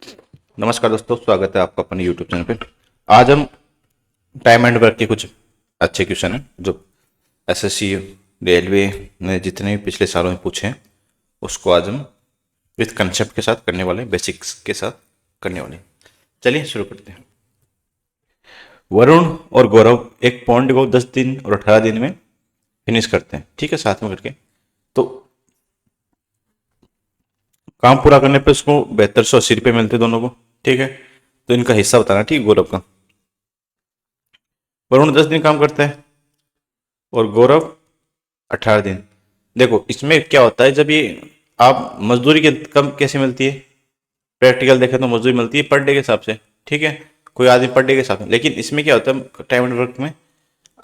नमस्कार दोस्तों, स्वागत है आपका अपने यूट्यूब चैनल पे। आज हम टाइम एंड वर्क के कुछ अच्छे क्वेश्चन हैं जो एसएससी, रेलवे ने जितने भी पिछले सालों में पूछे हैं उसको आज हम विथ कंसेप्ट के साथ करने वाले हैं, बेसिक्स के साथ करने वाले हैं। चलिए शुरू करते हैं। वरुण और गौरव एक पॉइंट को 10 दिन और 18 दिन में फिनिश करते हैं, ठीक है, साथ में करके। तो काम पूरा करने पे उसको 7280 रुपये मिलते दोनों को, ठीक है। तो इनका हिस्सा बताना, ठीक है, गौरव का। वरुण 10 दिन काम करता है और गौरव 18 दिन। देखो इसमें क्या होता है, जब ये आप मजदूरी के कम कैसे मिलती है, प्रैक्टिकल देखें तो मजदूरी मिलती है पर डे के हिसाब से, ठीक है, कोई आदमी पर डे के हिसाब से। लेकिन इसमें क्या होता है, टाइम एंड वर्क में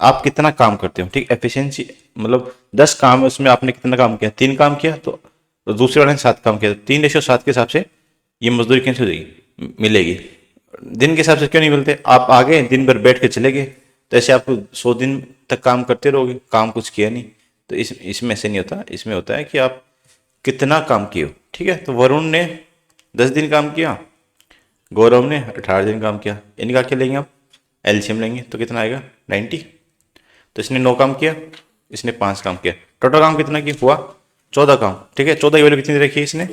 आप कितना काम करते हो, ठीक, एफिशिएंसी, मतलब 10 काम है उसमें आपने कितना काम किया, 3 काम किया तो दूसरे वाले ने 7 काम किया, तो 3:7 के हिसाब से ये मजदूरी कैसे हो जाएगी, मिलेगी। दिन के हिसाब से क्यों नहीं मिलते, आप आ गए दिन भर बैठ के चले गए तो ऐसे आप 100 दिन तक काम करते रहोगे, काम कुछ किया नहीं। तो इसमें ऐसे नहीं होता, इसमें होता है कि आप कितना काम किए हो, ठीक है। तो वरुण ने 10 दिन काम किया, गौरव ने 18 दिन काम किया। इनका क्या लेंगे आप, एलसीएम लेंगे तो कितना आएगा, 90। तो इसने 9 काम किया, इसने 5 काम किया, टोटल काम कितना किया हुआ, 14 काम, ठीक है। 14 की वैल्यू कितनी रखी है इसने,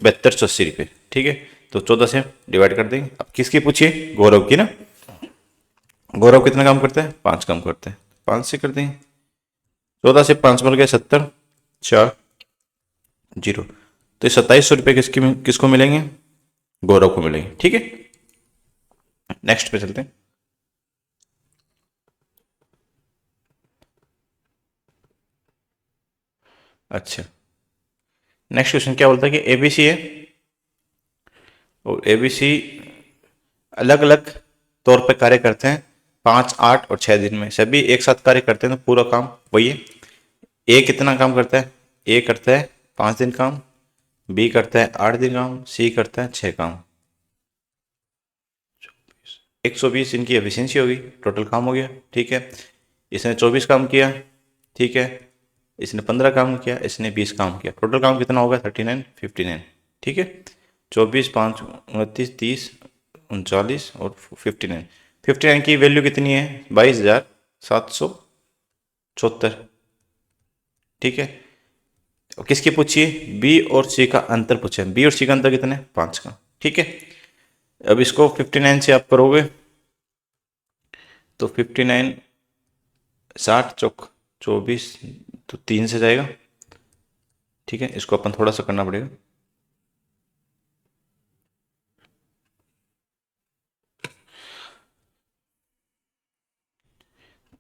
7280 रुपये, ठीक है। तो 14 से डिवाइड कर देंगे। अब किसकी पूछिए, गौरव की ना। गौरव कितना काम करता है, 5 काम करता है, 5 से कर देंगे। 14 से 5 मिल गए 70, 4 0। तो ये 2700 रुपये किसको मिलेंगे, गौरव को मिलेंगे, ठीक है। नेक्स्ट पे चलते हैं। अच्छा, नेक्स्ट क्वेश्चन क्या बोलता है कि एबीसी है और एबीसी अलग अलग तौर पर कार्य करते हैं 5, 8 और 6 दिन में। सभी एक साथ कार्य करते हैं तो पूरा काम वही है। ए कितना काम करता है, ए करता है 5 दिन काम, बी करता है 8 दिन काम, सी करता है 6 काम। 120 इनकी एफिशिएंसी होगी, टोटल काम हो गया, ठीक है। इसने 24 काम किया, ठीक है, इसने 15 काम किया, इसने 20 काम किया, टोटल काम कितना होगा, 39, 59, ठीक है। 24, 5, 29, 30, 39 और 59। 59 की वैल्यू कितनी है, 22,774, ठीक है। और किसकी पूछिए, बी और सी का अंतर पूछे, बी और सी का अंतर कितना है, 5 का, ठीक है। अब इसको 59 से आप करोगे तो 59, 60 चौक 24, तो 3 से जाएगा, ठीक है। इसको अपन थोड़ा सा करना पड़ेगा।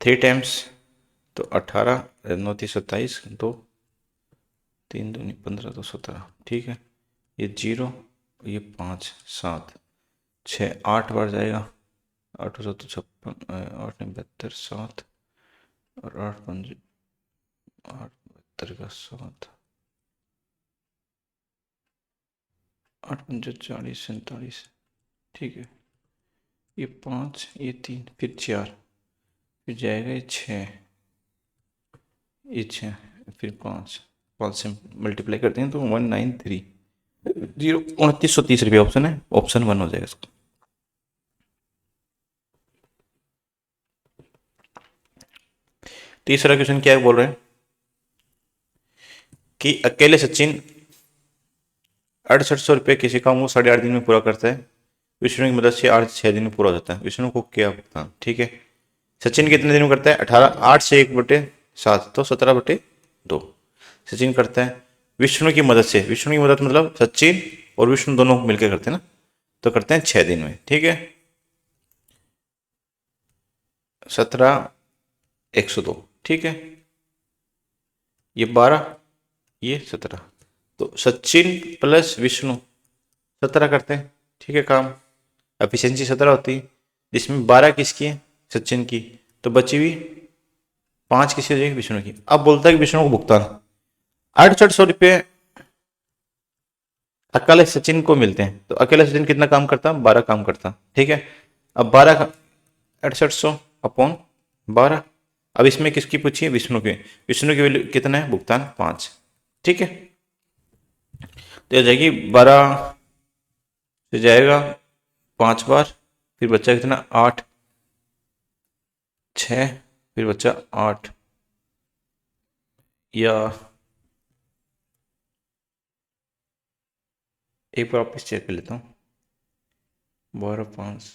3 टाइम्स तो 18, 9, 30, 27, 2, 3 दूनी 15, 2, 17, ठीक है। ये 0, ये 5, 7, 6, 8 बार जाएगा, 8 7 56, 8 9 72, 7 और 8 5 8 72 का 7, 8 5 40, 47, ठीक है। ये 5, ये 3, फिर 4, फिर जाएगा ये 6, ये 6, फिर 5, 5 से मल्टीप्लाई करते हैं तो 193, 2930 रुपये ऑप्शन है, ऑप्शन 1 हो जाएगा इसका। तीसरा क्वेश्चन क्या बोल रहे हैं कि अकेले सचिन 6800 रुपये किसी काम को 8.5 दिन में पूरा करता है, विष्णु की मदद से 6 दिन में पूरा हो जाता है, विष्णु को क्या भुगतान, ठीक है। सचिन कितने दिन में करता है, 18, 8 से 1/7 तो 17/2 सचिन करता है। विष्णु की मदद से, विष्णु की मदद मतलब सचिन और विष्णु दोनों मिलकर करते हैं ना, तो करते हैं 6 दिन में, ठीक है। 17, 102, ठीक है। ये 12, ये 17, तो सचिन प्लस विष्णु 17 करते हैं, ठीक है काम। एफिशिएंसी 17 होती है, जिसमें 12 किसकी है, सचिन की, तो बची हुई 5 किसी हो जाएगी, विष्णु की। अब बोलता है कि विष्णु को भुगतान 6800 रुपये अकेले सचिन को मिलते हैं, तो अकेले सचिन कितना काम करता, 12 काम करता, ठीक है। अब 12 6800 अपॉन 12। अब इसमें किसकी पूछी है, विष्णु की, विष्णु की वैल्यू कितना है, भुगतान 5, ठीक है। तो यह जाएगी 12 फिर जाएगा 5 बार, फिर बच्चा कितना 8, 6, फिर बच्चा 8, या एक बार वापस चेक कर लेता हूँ। 12, 5,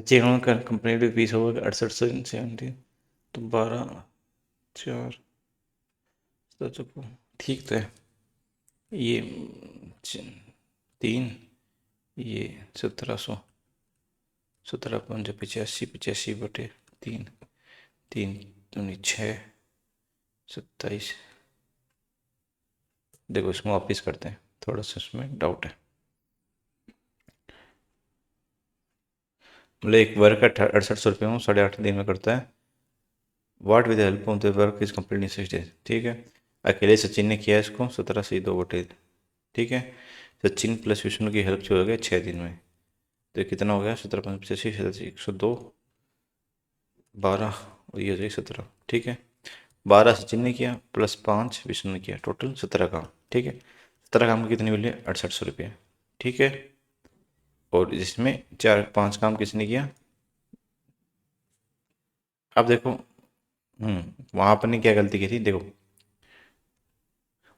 चेक कर कंप्लीट फीस होगा 6870, तो 12, 4, तो चुप ठीक तो है। ये 3, ये 1700, 17, 85, 85/3, 3 दूनी 6, 27। देखो इसमें वापिस करते हैं, थोड़ा सा इसमें डाउट है। मतलब एक वर्क 6800 रुपये में 8.5 दिन में करता है। What with help of the work is complete in 6 days, ठीक है। अकेले सचिन ने किया इसको 17 से 2/3, ठीक है। सचिन प्लस विष्णु की हेल्प से हो गया 6 दिन में, तो ये कितना हो गया 17, 85, 102, 12 और ये हो जाएगी 17, ठीक है। 12 सचिन ने किया प्लस 5 विष्णु ने किया, टोटल 17 काम, ठीक है। 17 काम की कितनी वैल्यू है 6800 रुपये, ठीक है। और इसमें 4-5 काम किसने किया, अब देखो वहां पर ने क्या गलती की थी, देखो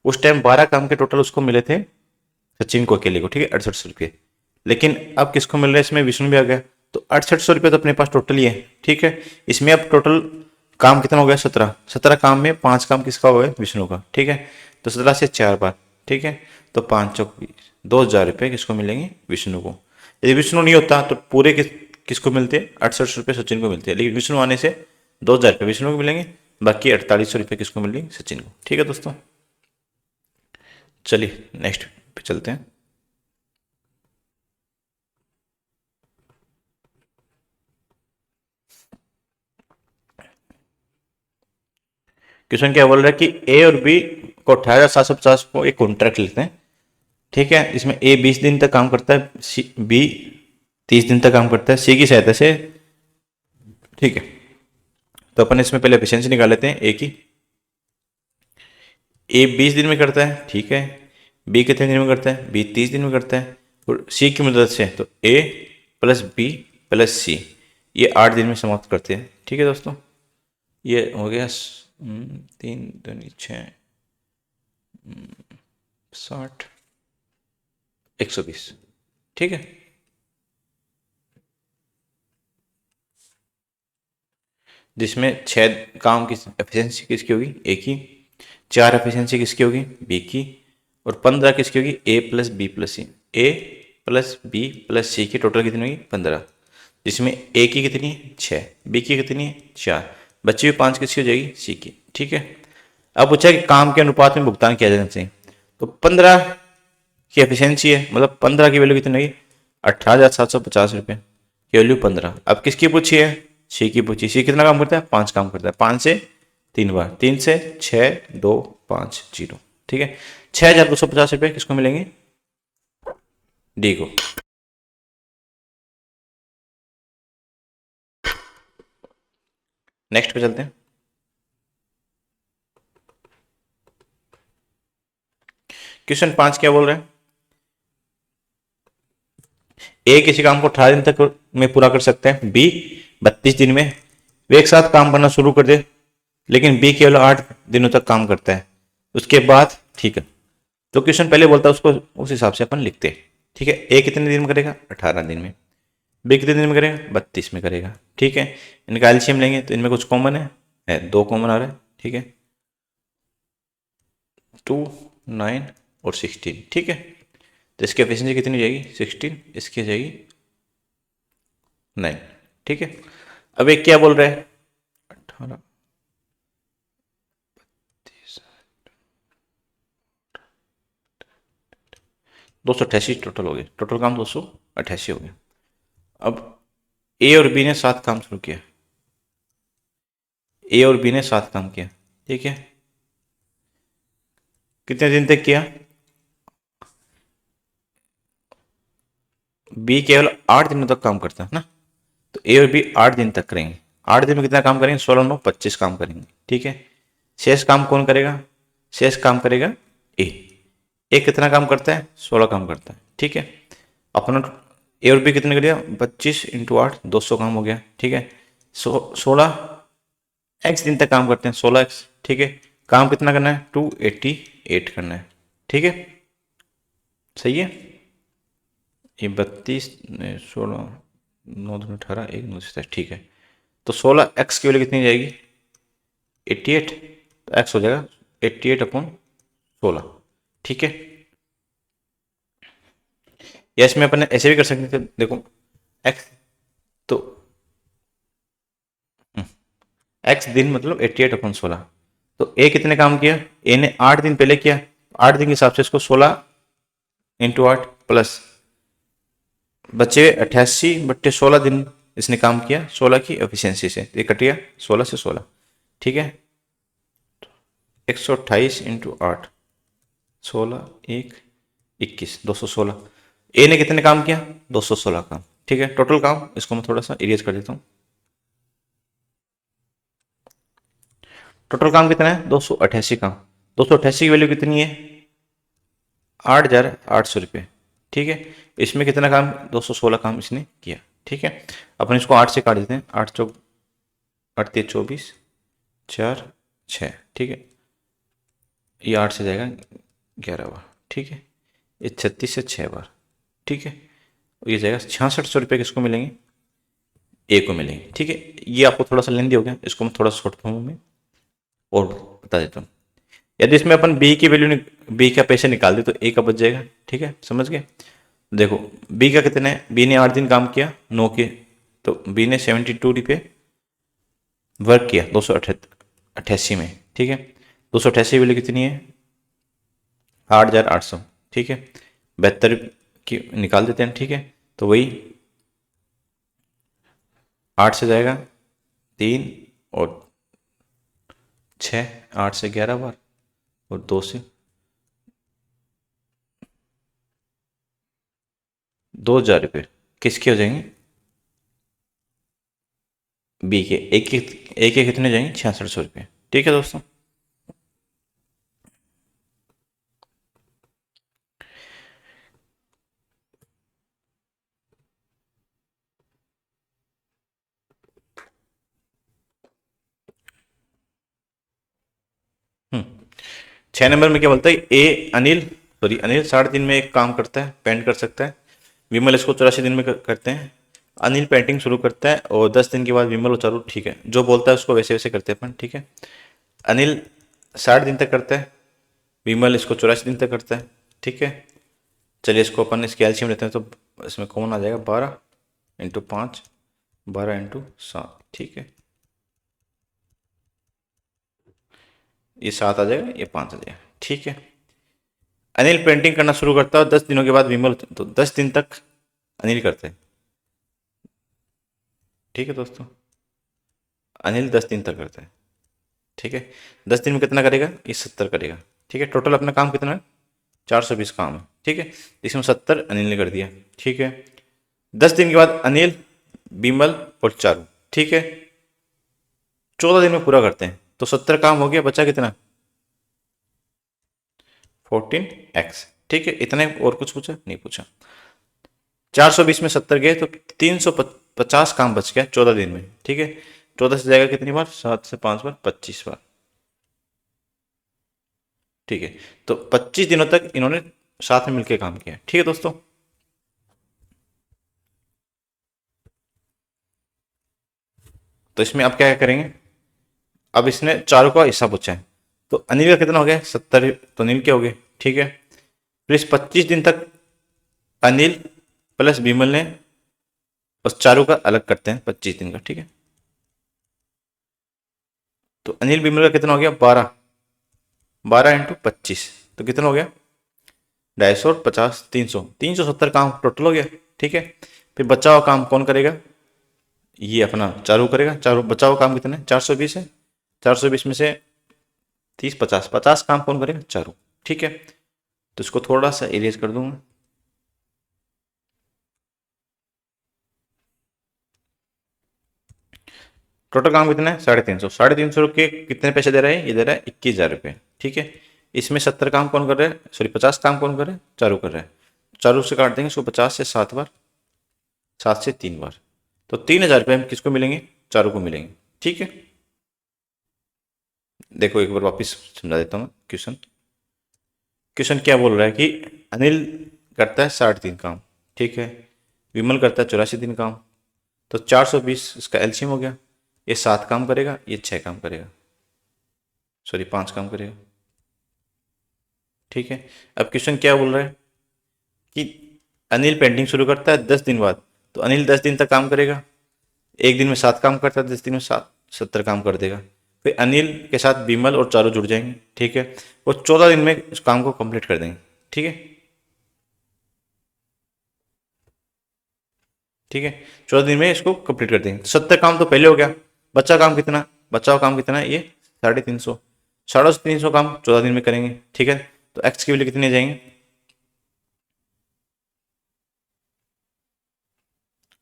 उस टाइम 12 काम के टोटल उसको मिले थे सचिन को अकेले को, ठीक है 6800 रुपये। लेकिन अब किसको मिल रहा है, इसमें विष्णु भी आ गया, तो 6800 रुपये तो अपने पास टोटल ही है, ठीक है। इसमें अब टोटल काम कितना हो गया 17, 17 काम में 5 काम किसका हो गया विष्णु का, ठीक है। तो 17 से 4 बार, ठीक है, तो 5 चौक 2000 रुपये किसको मिलेंगे विष्णु को। यदि विष्णु नहीं होता तो पूरे किसको मिलते 6800 रुपये सचिन को मिलते हैं, लेकिन विष्णु आने से 2000 रुपये विष्णु को मिलेंगे, बाकी 4800 रुपये किसको मिलेंगे सचिन को, ठीक है दोस्तों। चलिए नेक्स्ट पे चलते हैं। क्वेश्चन क्या बोल रहा है कि ए और बी को 18,750 को एक कॉन्ट्रैक्ट लेते हैं, ठीक है। इसमें ए 20 दिन तक काम करता है, बी 30 दिन तक काम करता है सी की सहायता से, ठीक है। तो अपन इसमें पहले एफिशिएंसी निकाल लेते हैं ए की। ए 20 दिन में करता है, ठीक है। बी कितने दिन में करता है, बी 30 दिन में करता है। और सी की मदद से तो ए प्लस बी प्लस सी ये 8 दिन में समाप्त करते हैं, ठीक है दोस्तों। ये हो गया 3 दूनी 6, 60, 120, ठीक है। जिसमें 6 काम की एफिशिएंसी किसकी होगी ए की, 4 एफिशिएंसी किसकी होगी बी की, और 15 किसकी होगी ए प्लस बी प्लस सी। ए प्लस बी प्लस सी की टोटल कितनी होगी 15, जिसमें ए की कितनी है 6, बी की कितनी है 4, बची हुई 5 किसकी हो जाएगी सी की, ठीक है। अब पूछा कि काम के अनुपात में भुगतान किया जाना चाहिए, तो 15 की एफिशिएंसी है, मतलब 15 की वैल्यू कितनी होगी 18,750 रुपये की वैल्यू 15। अब किसकी पूछी है सी की पूछी, सी कितना काम करता है 5 काम करता है, 5 से 3 बार, 3 से 6, 2, 5, 0, ठीक है। 6,250 रुपये किसको मिलेंगे डी को। नेक्स्ट पे चलते हैं। क्वेश्चन 5 क्या बोल रहे हैं, ए किसी काम को 18 दिन तक में पूरा कर सकते हैं, बी 32 दिन में। वे एक साथ काम करना शुरू कर दे, लेकिन बी केवल 8 दिनों तक काम करता है, उसके बाद ठीक है। तो क्वेश्चन पहले बोलता है उसको उस हिसाब से अपन लिखते हैं, ठीक है। ए कितने दिन में करेगा 18 दिन में, बी कितने दिन में करेगा 32 में करेगा, ठीक है। इनका एलसीएम लेंगे तो इनमें कुछ कॉमन है 2 कॉमन आ रहा है, ठीक है, 2, 9 और 16, ठीक है। तो इसकी एफिशिएंसी कितनी हो जाएगी 16, इसकी हो जाएगी 9, ठीक है। अब एक क्या बोल रहा है 18, 288 टोटल हो गए, टोटल काम 288 हो गया। अब ए और बी ने 7 काम शुरू किया, ए और बी ने 7 काम किया, ठीक है। कितने दिन तक किया? बी केवल 8 दिनों तक काम करता है ना, तो ए और बी 8 दिन तक करेंगे। 8 दिन में कितना काम करेंगे? 16 9 25 काम करेंगे, ठीक है। शेष काम कौन करेगा? शेष काम करेगा ए। ए कितना काम करता है? 16 काम करता है, ठीक है। अपना ए और बी कितने कर दिया? 25 × 8 200 काम हो गया, ठीक है। 16 एक्स दिन तक काम करते हैं, 16x, ठीक है। काम कितना करना है? 288 करना है, ठीक है। सही है। ये 32 16 9 2 18 1 9 27, ठीक है। तो 16x की वैल्यू कितनी जाएगी? 88, तो x हो जाएगा 88/16, ठीक है। या इसमें अपन ऐसे भी कर सकते थे, देखो x, तो x दिन मतलब 88/16। तो ए कितने काम किया? ए ने 8 दिन पहले किया, 8 दिन के हिसाब से इसको 16 × 8 प्लस बचे 88/16 दिन इसने काम किया 16 की एफिशिएंसी से, ये कट गया 16 से 16, ठीक है। 128 × 8 16 1 21 216। ए ने कितने काम किया? 216 काम, ठीक है। टोटल काम, इसको मैं थोड़ा सा इरेज कर देता हूँ। टोटल काम कितना है? 288 काम। 288 की वैल्यू कितनी है? 8,800 रुपये, ठीक है। इसमें कितना काम? 216 काम इसने किया, ठीक है। अपन इसको 8 से काट देते हैं, 8 चौक 8 3 24 4 6, ठीक है। ये 8 से जाएगा 11 बार, ठीक है। ये 36 से 6 बार, ठीक है। ये जाएगा 6600 रुपये किसको मिलेंगे? ए को मिलेंगे, ठीक है। ये आपको थोड़ा सा लेंदी हो गया, इसको मैं थोड़ा शॉर्ट फॉर्म में और बता देता हूँ। यदि इसमें अपन बी की वैल्यू, बी का पैसे निकाल दे तो ए का बच जाएगा, ठीक है। समझ गए? देखो बी का कितने है? बी ने 8 दिन काम किया 9 के, तो बी ने 72 रुपये वर्क किया 288 में, ठीक है। 288 वैल्यू कितनी है? 8,800, ठीक है। 72 की निकाल देते हैं, ठीक है। तो वही 8 से जाएगा 3 और 6, 8 से 11 बार और 2 से 2,000 रुपये किसके हो जाएंगे? बी के। एक के कितने जाएंगे? 6600 रुपये, ठीक है दोस्तों। हम्म 6 नंबर में क्या बोलता है? अनिल 60 दिन में एक काम करता है, पेंट कर सकता है। विमल इसको 84 दिन में करते हैं। अनिल पेंटिंग शुरू करता है और 10 दिन के बाद विमल और चारू, ठीक है। जो बोलता है उसको वैसे वैसे करते हैं अपन, ठीक है। अनिल 60 दिन तक करता है, विमल इसको 84 दिन तक करता है, ठीक है। चलिए इसको अपन इसके एलसीएम लेते हैं, तो इसमें कौन आ जाएगा? 12 × 5 12 × 7, ठीक है। ये 7 आ जाएगा, ये 5 आ जाएगा, ठीक है। अनिल पेंटिंग करना शुरू करता है 10 दिनों के बाद विमल, तो 10 दिन तक अनिल करते हैं, ठीक है दोस्तों। अनिल 10 दिन तक करता है, ठीक है। 10 दिन में कितना करेगा? ये 70 करेगा, ठीक है। टोटल अपना काम कितना है? 420 काम है, ठीक है। इसमें 70 अनिल ने कर दिया, ठीक है। 10 दिन के बाद अनिल, विमल और चारू, ठीक है। 14 दिन में पूरा करते हैं, तो 70 काम हो गया, बचा कितना? 14x, ठीक है। इतने और कुछ पूछा? नहीं पूछा। 420 में 70 गए तो 350 काम बच गया 14 दिन में, ठीक है। 14 से जाएगा कितनी बार? 7 से 5 बार, 25 बार, ठीक है। तो 25 दिनों तक इन्होंने साथ में मिलकर काम किया, ठीक है दोस्तों। तो इसमें आप क्या क्या करेंगे? अब इसने चारों का हिस्सा पूछा है, तो अनिल का कितना हो गया? 70, तो अनिल के हो गए, ठीक है। फिर इस 25 दिन तक अनिल प्लस विमल ने उस चारों का अलग करते हैं 25 दिन का, ठीक है। तो अनिल विमल का कितना हो गया? 12, 12 × 25, तो कितना हो गया? 250 और 50 370 काम टोटल हो गया, ठीक है। फिर बचा हुआ काम कौन करेगा? ये अपना चारू करेगा। चारू बचा हुआ काम कितना है? 420 है। 420 में से 30 50 50 काम कौन करेगा? चारू, ठीक है, तो इसको थोड़ा सा इरेज कर दूंगा। टोटल काम कितना है 350। 350 के कितने पैसे दे रहे हैं, ये दे रहा है 21,000 रुपये। ठीक है, इसमें 70 काम कौन कर रहा है, सॉरी 50 काम कौन कर रहा है, चारू कर रहा है। चारू से काट देंगे इसको 50 से 7 बार, 7 से 3 बार, तो 3,000 रुपये हम किसको मिलेंगे, चारू को मिलेंगे। ठीक है, देखो एक बार वापस समझा देता हूँ क्वेश्चन। क्वेश्चन क्या बोल रहा है कि अनिल करता है 60 दिन काम, ठीक है, विमल करता है 84 दिन काम, तो 420 इसका एलसीएम हो गया। ये 7 काम करेगा, ये 6 काम करेगा, सॉरी 5 काम करेगा। ठीक है, अब क्वेश्चन क्या बोल रहा है कि अनिल पेंटिंग शुरू करता है 10 दिन बाद, तो अनिल 10 दिन तक काम करेगा, एक दिन में 7 काम करता है, 10 दिन में 70 काम कर देगा। फिर अनिल के साथ विमल और चारू जुड़ जाएंगे। ठीक है, वो 14 दिन में इस काम को कंप्लीट कर देंगे। ठीक है, ठीक है, 14 दिन में इसको कंप्लीट कर देंगे। 70 काम तो पहले हो गया, बच्चा काम कितना, बच्चा हुआ काम कितना है, ये 350। 350 काम 14 दिन में करेंगे। ठीक है, तो एक्स की वैल्यू कितनी आ जाएंगे,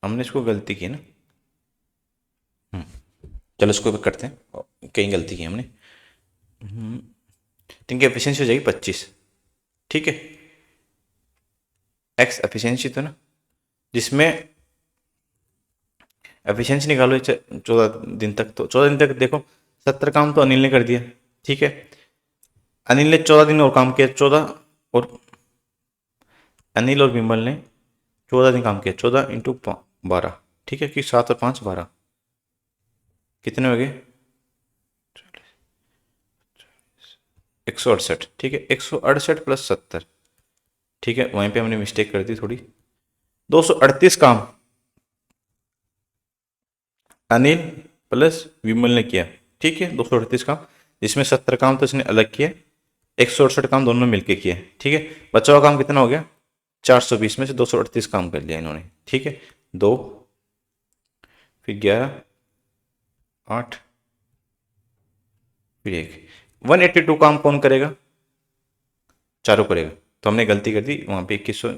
हमने इसको गलती की ना, चलो इसको करते हैं, कहीं गलती की हमने। तो इनकी एफिशिएंसी हो जाएगी 25। ठीक है, एक्स एफिशिएंसी तो ना, जिसमें एफिशिएंसी निकालो 14 दिन तक, तो 14 दिन तक देखो 70 काम तो अनिल ने कर दिया। ठीक है, अनिल ने 14 दिन और काम किया, 14 और अनिल और विमल ने 14 दिन काम किया, 14 × 12। ठीक है, कि 7 और 5 12, कितने हो गए 168। ठीक है, 168 + 70। ठीक है, वहीं पे हमने मिस्टेक कर दी थोड़ी, 238 काम अनिल प्लस विमल ने किया। ठीक है, 238 काम, जिसमें 70 काम तो इसने अलग किया, 168 काम दोनों मिलके किए। ठीक है, बचा हुआ काम कितना हो गया, 420 में से 238 काम कर लिया इन्होंने। ठीक है, 2 फिर 11 8 फिर 1, 182 काम कौन करेगा, चारों करेगा। तो हमने गलती कर दी, वहाँ पे 2100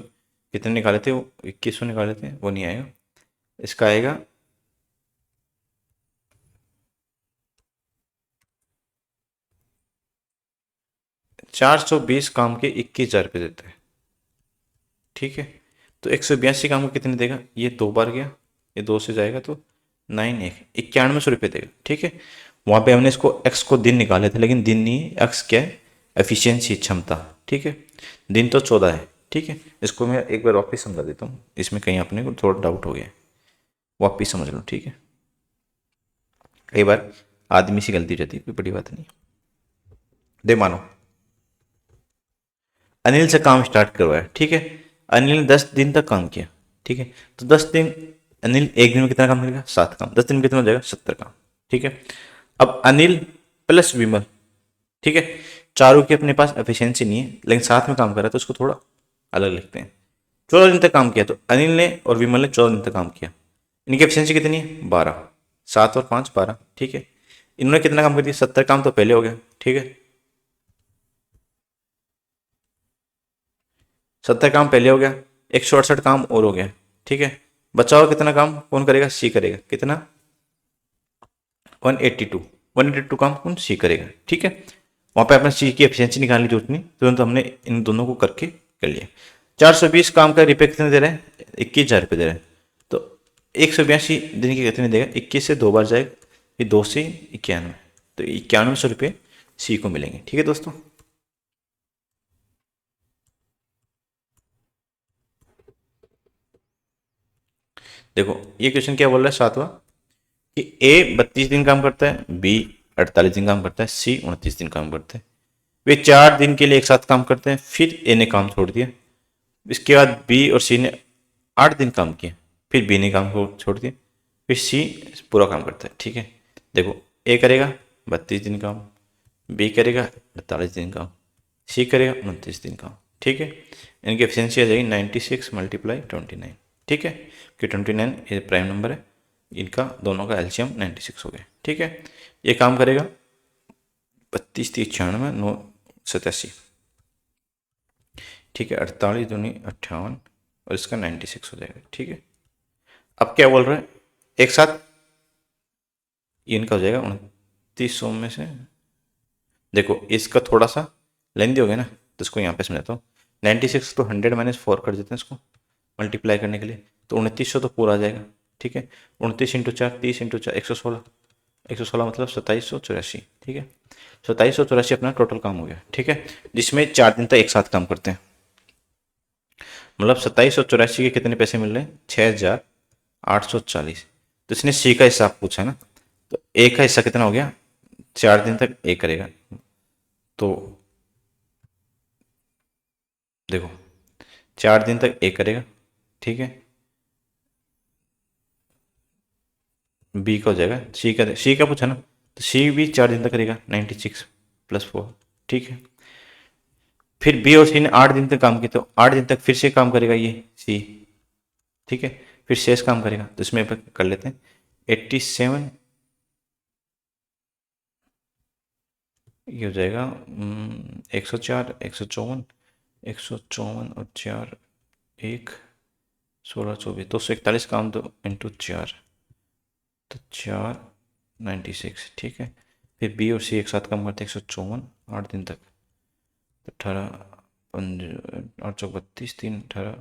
कितने निकाले थे, वो 2100 निकाले थे, वो नहीं आएगा, इसका आएगा 420 काम के 21,000 रुपये देता है। ठीक है, तो 182 काम को कितने देगा, ये 2 बार गया, ये 2 से जाएगा तो 9 1 9100 रुपये देगा। ठीक है, वहाँ पे हमने इसको एक्स को दिन निकाले थे, लेकिन दिन नहीं है, एक्स क्या है, एफिशिएंसी क्षमता। ठीक है, दिन तो 14 है। ठीक है, इसको मैं एक बार वापस समझा देता हूँ, इसमें कहीं अपने को थोड़ा डाउट हो गया है, वापस समझ लो। ठीक है, कई बार आदमी से गलती रहती है, कोई बड़ी बात नहीं। दे मानो अनिल से काम स्टार्ट करवाया। ठीक है, अनिल ने 10 दिन तक काम किया। ठीक है, तो 10 दिन, अनिल एक दिन में कितना काम करेगा, 7 काम, 10 दिन में कितना हो जाएगा, 70 काम। ठीक है, अब अनिल प्लस विमल, ठीक है, चारों की अपने पास एफिशिएंसी नहीं है, लेकिन साथ में काम कर रहा है, तो उसको थोड़ा अलग लिखते हैं। 14 दिन तक काम किया, तो अनिल ने और विमल ने 14 दिन तक काम किया, इनकी एफिशिएंसी कितनी है, 12, 7 और 5 12। ठीक है, इन्होंने कितना काम कर दिया, 70 काम तो पहले हो गया। ठीक है, 70 काम पहले हो गया, 168 काम और हो गया। ठीक है, बचा हुआ कितना काम कौन करेगा, सी करेगा, कितना 182, 182 काम कौन, सी करेगा। ठीक है, वहाँ पे अपने सी की एफिशिएंसी निकालने की जरूरत नहीं, तुरंत हमने इन दोनों को करके कर लिया। 420 काम का रुपये कितने दे रहे हैं, 21,000 रुपये दे रहे हैं, तो 182 दिन की कितने देगा, 21 से 2 बार जाएगा, फिर 2 से 91, तो 9100 रुपये सी को मिलेंगे। ठीक है दोस्तों, देखो ये क्वेश्चन क्या बोल रहा है 7वां, कि ए 32 दिन काम करता है, बी 48 दिन काम करता है, सी 29 दिन काम करता है। वे 4 दिन के लिए एक साथ काम करते हैं, फिर ए ने काम छोड़ दिया। इसके बाद बी और सी ने 8 दिन काम किया, फिर बी ने काम को छोड़ दिया, फिर सी पूरा काम करता है। ठीक है, देखो ए करेगा 32 दिन काम, बी करेगा 48 दिन काम, सी करेगा 29 दिन काम। ठीक है, इनकी एफिशिएंसी आ जाएगी 96 × 29। ठीक है, कि 29 ये प्राइम नंबर है, इनका दोनों का एलसीएम 96 हो गया। ठीक है, ये काम करेगा 32 3 96 9 87, ठीक है, 48 दूनी 58 और इसका 96 हो जाएगा। ठीक है, अब क्या बोल रहे हैं एक साथ, ये इनका हो जाएगा 2900 में से, देखो इसका थोड़ा सा लेंदी हो गया ना, तो इसको यहाँ पे समझाता हूँ। 96 तो 100 - 4 कर देते हैं इसको मल्टीप्लाई करने के लिए, तो 2900 तो पूरा आ जाएगा। ठीक है, 29 × 4 30 × 4 116, 116 मतलब 2784। ठीक है, 2784 अपना टोटल काम हो गया। ठीक है, जिसमें 4 दिन तक एक साथ काम करते हैं, मतलब 2784 के कितने पैसे मिल रहे हैं, 6840। तो इसने सी का हिसाब पूछा है ना, तो ए का हिस्सा कितना हो गया, 4 दिन तक ए करेगा। तो देखो 4 दिन तक ए करेगा। ठीक है, बी का हो जाएगा, सी का पूछा ना, तो सी भी 4 दिन तक करेगा 96 + 4। ठीक है, फिर बी और सी ने 8 दिन तक काम किया, तो 8 दिन तक फिर से काम करेगा ये सी। ठीक है, फिर शेष काम करेगा, तो इसमें कर लेते हैं 87, ये हो जाएगा 104 154 154 और 4 1 16 24 241 काम, तो इंटू 4, तो 4 96। ठीक है, फिर बी और सी एक साथ काम करते हैं 154 8 दिन तक, तो 18 8 चौक 32 3 18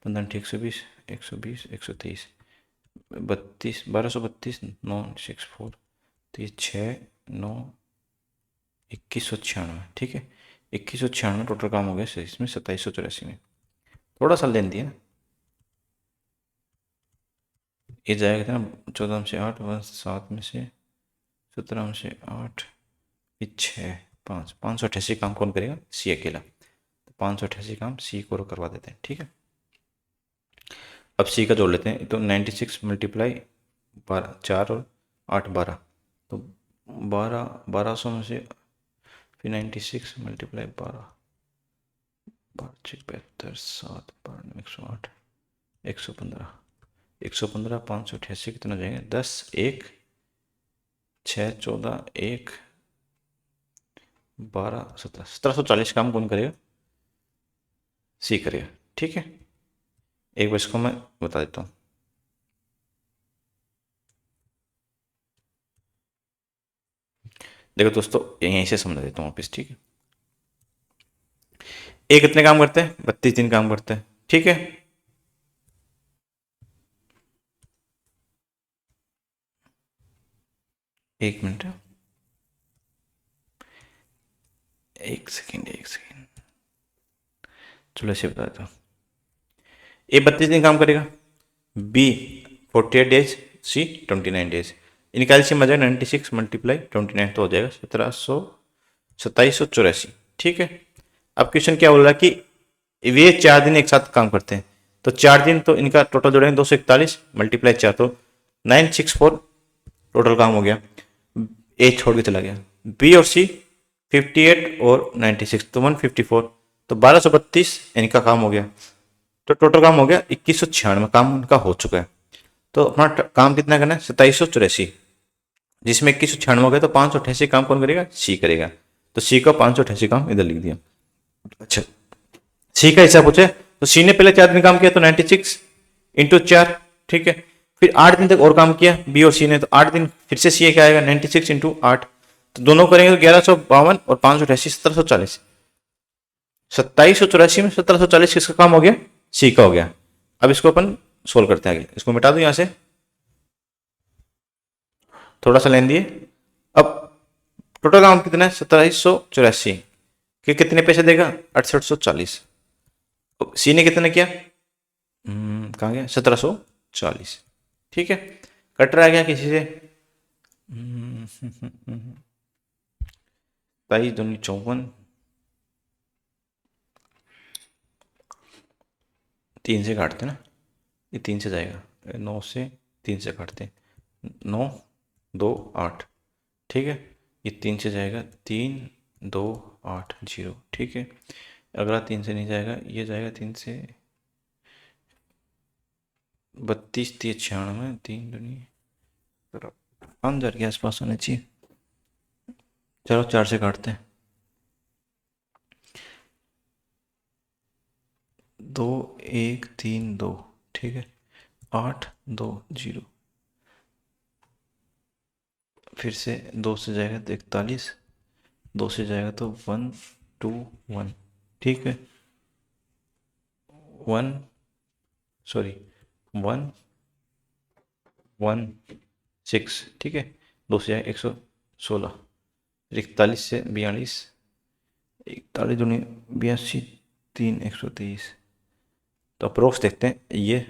15 120 120 123 32 1232 9 6 4 3 6 9 2196। ठीक है, 2196 टोटल काम हो गया इसमें 2784 में, थोड़ा सा लेन दिया ना, ये जाएगा था ना 14 में से 8 व 7 में से 17 में से 8 6 5 588 काम कौन करेगा, सी अकेला, तो 588 काम सी को करवा देते हैं। ठीक है, अब सी का जोड़ लेते हैं, तो 96 × 12 4 और 8 12, तो 1200 में से फिर 96 × 12 72 7 108 115 115 588 कितना हो जाएगा, 10 1 6 14 1 12 17 1740 काम कौन करेगा, सी करेगा। ठीक है, एक बार इसको मैं बता देता हूँ। देखो दोस्तों, यहीं से समझा देता हूँ वापिस। ठीक है, ए कितने काम करते हैं, 32 दिन काम करते हैं। ठीक है, एक मिनट, एक सेकेंड, चलो ऐसे बता देता हूँ। ए 32 दिन काम करेगा, बी 48 डेज, सी 29 डेज। इनका एलसीएम आ जाएगा 96 × 29, तो हो जाएगा 2784। ठीक है, अब क्वेश्चन क्या बोल रहा है कि वे 4 दिन एक साथ काम करते हैं, तो 4 दिन तो इनका टोटल जोड़ेंगे 241 × 4, तो 964 टोटल काम हो गया। ए छोड़ के चला गया, बी और सी 58 और 96, तो 154, तो 1232 इनका काम हो गया, तो टोटल काम हो गया 2196 काम उनका हो चुका है। तो अपना काम कितना करना है, 2784, जिसमें 2196 हो गया, तो 588 काम कौन करेगा, सी करेगा, तो सी का 588 काम इधर लिख दिया। अच्छा, सी का हिसाब पूछे, तो सी ने पहले 4 दिन काम किया, तो 96 × 4। ठीक है, फिर 8 दिन तक और काम किया बी और सी ने, तो 8 दिन फिर से सी क्या आएगा 96 × 8, तो दोनों करेंगे तो 1152 और 588 1740। 2784 में 1740 किसका काम हो गया, सी का हो गया। अब इसको अपन सोल्व करते हैं आगे, इसको मिटा दो यहां से, थोड़ा सा लेन दिए। अब टोटल काम कितना है, 2784 के कितने पैसे देगा, 6840। सी ने कितना किया, कहाँ गया, 1740। ठीक है, कट रहा गया किसी से, 22 दूनी 54, 3 से काटते ना, ये 3 से जाएगा, 9 से 3 से काटते, 9 2 8। ठीक है, ये 3 से जाएगा, 3 2 8 0। ठीक है, अगला 3 से नहीं जाएगा, ये जाएगा 3 से, 32 3 96, 3 दूनी 5000 के आसपास होना चाहिए। चलो 4 से काटते हैं, 2132, ठीक है, 820, फिर से 2 से जाएगा तो 41, 2 से जाएगा तो 121, ठीक है, 1 सॉरी 116, ठीक है, 2 से जाएगा 116, 41 से 42, 41 दूनी 82, 3 123, तो अप्रोक्स देखते हैं ये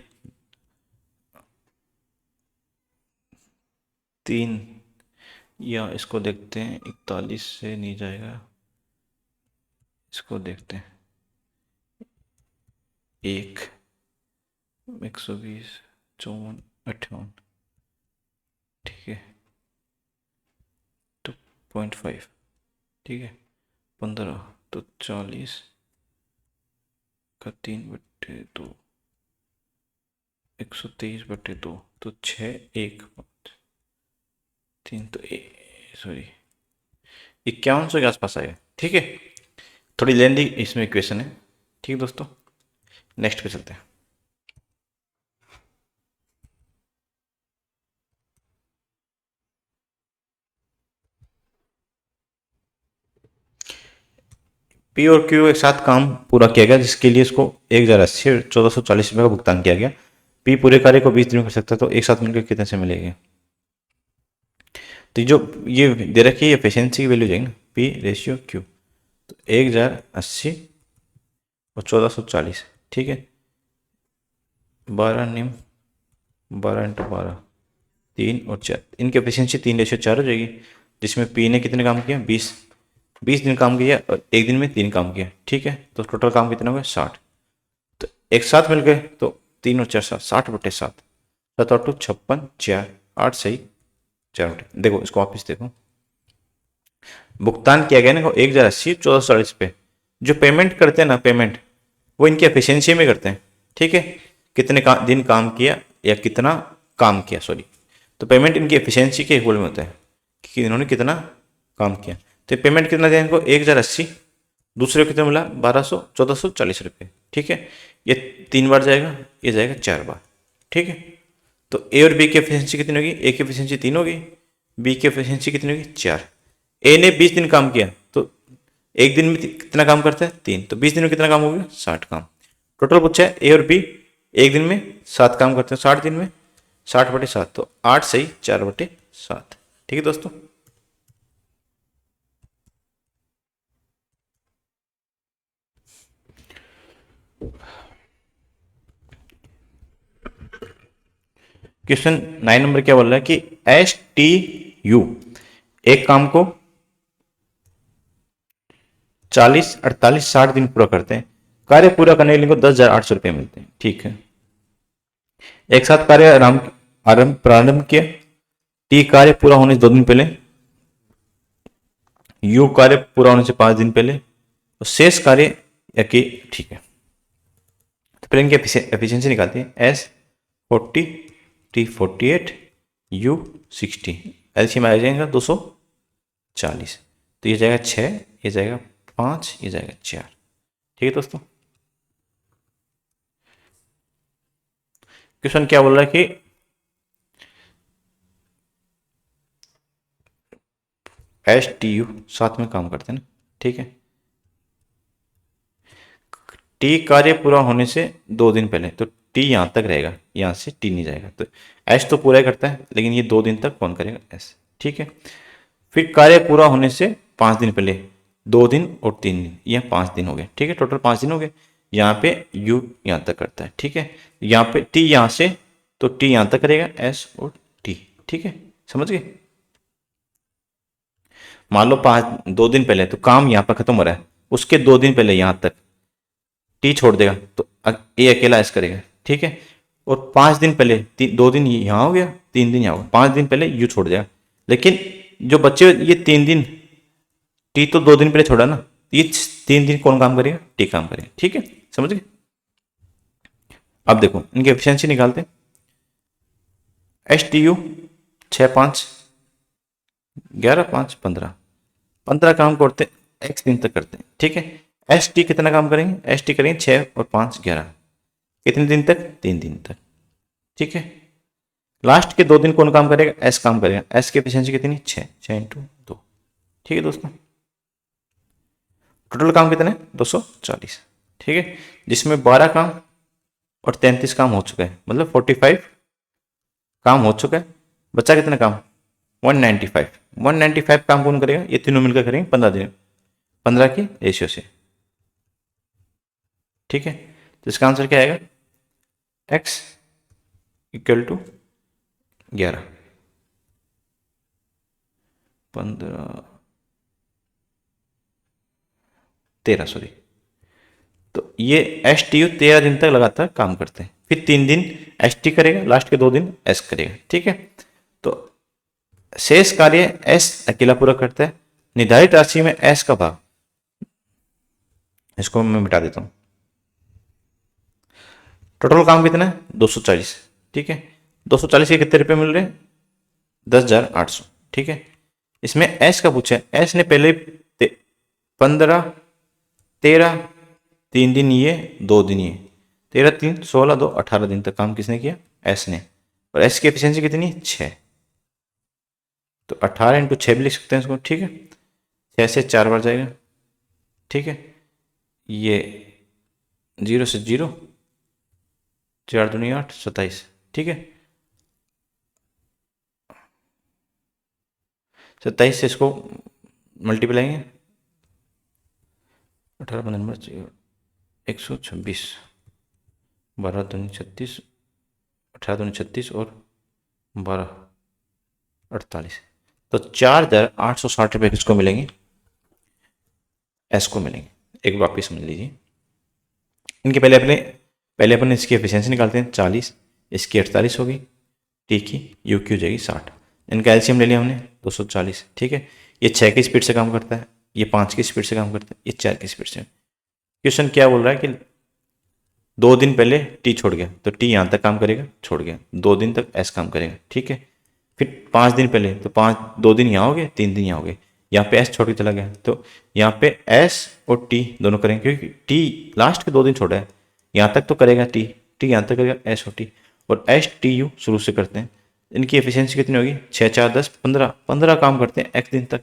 3, या इसको देखते हैं 41 से नहीं जाएगा, इसको देखते हैं 120, 54, 58, ठीक है, 2.5, ठीक है, 15, तो 40 का 3/2, 123/2, तो 6 1 3, तो सॉरी 5100 के आसपास आएगा, ठीक है, थोड़ी लेंदी इसमें इक्वेशन है, ठीक है दोस्तों, नेक्स्ट पे चलते हैं। पी और क्यू एक साथ काम पूरा किया गया, जिसके लिए इसको 1080 और 1440 रुपये का भुगतान किया गया। पी पूरे कार्य को 20 दिन में कर सकता है, तो एक साथ मिलकर कितने से मिलेगा? तो जो ये दे रखी है एफिशिएंसी की वैल्यू जाएगी ना, पी रेशियो क्यू, तो 1080 और 1440, ठीक है, 12 निम 12 × 12, 3 और 4, इनकी एफिशिएंसी 3:4 हो जाएगी, जिसमें पी ने कितने काम किया? 20 दिन काम किया और एक दिन में 3 काम किया, ठीक है, तो टोटल काम कितना हो गया? 60, तो एक साथ मिल गए तो 3 और 4 60/7, 7 और 2 56, 4 8 सही 4। देखो इसको वापिस देखो, भुगतान किया गया ना 1080 1440 पे, जो पेमेंट करते हैं ना, पेमेंट वो इनकी एफिशिएंसी में करते हैं, ठीक है, कितने दिन काम किया या कितना काम किया, सॉरी, तो पेमेंट इनकी एफिशिएंसी के इक्वल में होता है कि इन्होंने कितना काम किया। तो पेमेंट कितना दिया इनको? 1080, दूसरे को कितना मिला? 1440 रुपये, ठीक है, ये 3 बार जाएगा, ये जाएगा 4 बार, ठीक है, तो ए और बी की एफिशिएंसी कितनी होगी? ए की एफिशिएंसी 3 होगी, बी की एफिशिएंसी कितनी होगी? 4। ए ने 20 दिन काम किया, तो एक दिन में कितना काम करता है? 3, तो 20 दिन में कितना काम हो गया? 60 काम। टोटल पूछा है ए और बी एक दिन में 7 काम करते हैं, 60 दिन में 60/7, तो 8 सही 4/7, ठीक है दोस्तों। क्वेश्चन 9 नंबर क्या बोल रहा है कि STU एक काम को 40 48 60 दिन पूरा करते हैं, कार्य पूरा करने के लिए इनको 10,800 रुपये मिलते हैं, ठीक है, एक साथ कार्य आरंभ प्रारंभ किया, टी कार्य पूरा होने से 2 दिन पहले, यू कार्य पूरा होने से 5 दिन पहले, और शेष कार्य की, ठीक है, तो पहले इनकी एफिशिएंसी निकालते हैं, S40 T48 U60, एलसीएम आ जाएगा 240, तो ये जाएगा 6, ये जाएगा 5, ये जाएगा 4, ठीक है दोस्तों। क्वेश्चन क्या बोल रहा है कि STU साथ में काम करते हैं ना, ठीक है, टी कार्य पूरा होने से 2 दिन पहले, तो टी यहां तक रहेगा, यहां से टी नहीं जाएगा, तो एस तो पूरा ही करता है, लेकिन ये 2 दिन तक कौन करेगा? एस, ठीक है, फिर कार्य पूरा होने से 5 दिन पहले, 2 दिन और 3 दिन, यह 5 दिन हो गए, ठीक है, टोटल 5 दिन हो गए, यहाँ पे यू यहाँ तक करता है, ठीक है, यहाँ पे टी यहाँ से, तो टी यहाँ तक करेगा, एस और टी, ठीक है, समझ गए। मान लो 2 दिन पहले तो काम यहाँ पर खत्म हो रहा है, उसके 2 दिन पहले यहाँ तक टी छोड़ देगा, तो ए अकेला एस करेगा, ठीक है, और 5 दिन पहले 2 दिन यहाँ हो गया, 3 दिन यहाँ हो गया, 5 दिन पहले यू छोड़ देगा, लेकिन जो बच्चे ये 3 दिन, टी तो 2 दिन पहले छोड़ा ना, ये 3 दिन कौन काम करेगा? टी काम करेगा, ठीक है, समझ गए। अब देखो इनकी एफिशिएंसी निकालते हैं, STU 6 5 11 5 15 काम करते हैं, एक्स दिन तक करते हैं, ठीक है, एस टी कितना काम करेंगे, एस टी करेंगे 6 और 5 11, कितने दिन तक, 3 दिन तक, ठीक है। लास्ट के 2 दिन कौन काम करेगा, एस काम करेगा, एस की एफिशिएंसी कितनी, 6, 6 इंटू 2, ठीक है दोस्तों। टोटल काम कितना है, 240, ठीक है, जिसमें 12 काम और 33 काम हो चुका है, मतलब 45 काम हो चुका है। बचा कितना काम, 195, 195 काम कौन करेगा, ये तीनों मिलकर करेंगे 15 दिन, 15 की रेशियो से, ठीक है। तो इसका आंसर क्या आएगा, x इक्वल टू 11, 15, 13, सॉरी। तो ये एस टी यू 13 दिन तक लगातार काम करते हैं, फिर 3 दिन एस टी करेगा, लास्ट के 2 दिन एस करेगा, ठीक है। तो शेष कार्य एस अकेला पूरा करता है, निर्धारित राशि में एस का भाग, इसको मैं मिटा देता हूं। टोटल काम कितना है, 240, ठीक है। 240 के कितने रुपए मिल रहे हैं, 10,800, ठीक है। इसमें एस का पूछा है, एस ने पहले 15, 13, 3 दिन ये, 2 दिन ये, 13 3 16 2 18 दिन तक काम किसने किया, एस ने। और एस की एफिशिएंसी कितनी है, 6, तो 18 इंटू 6 भी लिख सकते हैं इसको, ठीक है। 6 से 4 बार जाएगा, ठीक है। ये 0 से 0, 4 दूनी 8, 27, ठीक है। 27 से इसको मल्टीप्लाई है, 18 15 नंबर 126, 12 दूनी 36, 18 दूनी 36 और 12 48, तो 4,860 रुपये किसको मिलेंगे, एस को मिलेंगे। एक बार वापिस समझ लीजिए, इनके पहले अपन इसकी एफिशिएंसी निकालते हैं, 40, इसकी 48 होगी, टी की यू की हो जाएगी 60, इनका एलसीएम ले लिया हमने 240, ठीक है। ये 6 की स्पीड से काम करता है, ये 5 की स्पीड से काम करता है, ये 4 की स्पीड से। क्वेश्चन क्या बोल रहा है कि 2 दिन पहले टी छोड़ गया, तो टी यहाँ तक काम करेगा, छोड़ गया, 2 दिन तक एस काम करेगा, ठीक है। फिर 5 दिन पहले, तो 2 दिन यहाँ हो गए, 3 दिन यहाँ हो गए, यहाँ पे एस छोड़ के चला गया, तो यहाँ पे एस और टी दोनों करेंगे, क्योंकि टी लास्ट के 2 दिन छोड़ा है, यहाँ तक तो करेगा टी, टी यहाँ तक करेगा, एस और टी, और एस टी यू शुरू से करते हैं। इनकी एफिशिएंसी कितनी होगी, 6 4 10 15, 15 काम करते हैं एक्स दिन तक,